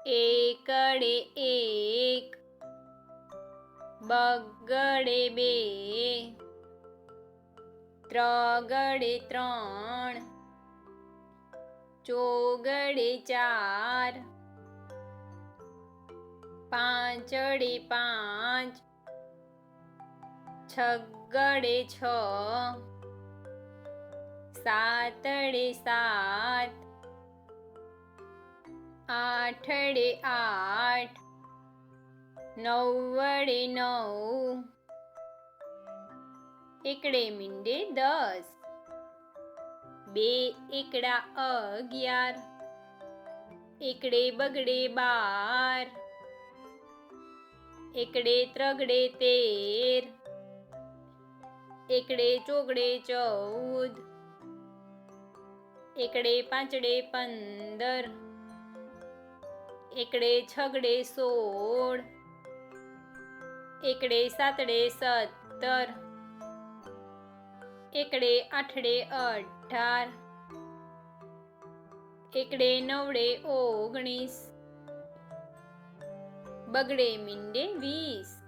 એકડે એક, બગડે બે, ત્રગડે ત્રણ, ચોગડે ચાર, પાંચડે પાંચ, છગડે છ, સાતડે સાત, આઠડે આઠ, નવડે નવ, એકડે મીંડે 10, બે એકડા 11, એકડે બગડે 12, એકડે ત્રગડે 13, એકડે ચોગડે 14, એકડે પાંચડે 15, એકડે છગડે 16, એકડે સાતડે 17, એકડે આઠડે 18, એકડે નવડે 19, બગડે મીંડે 20,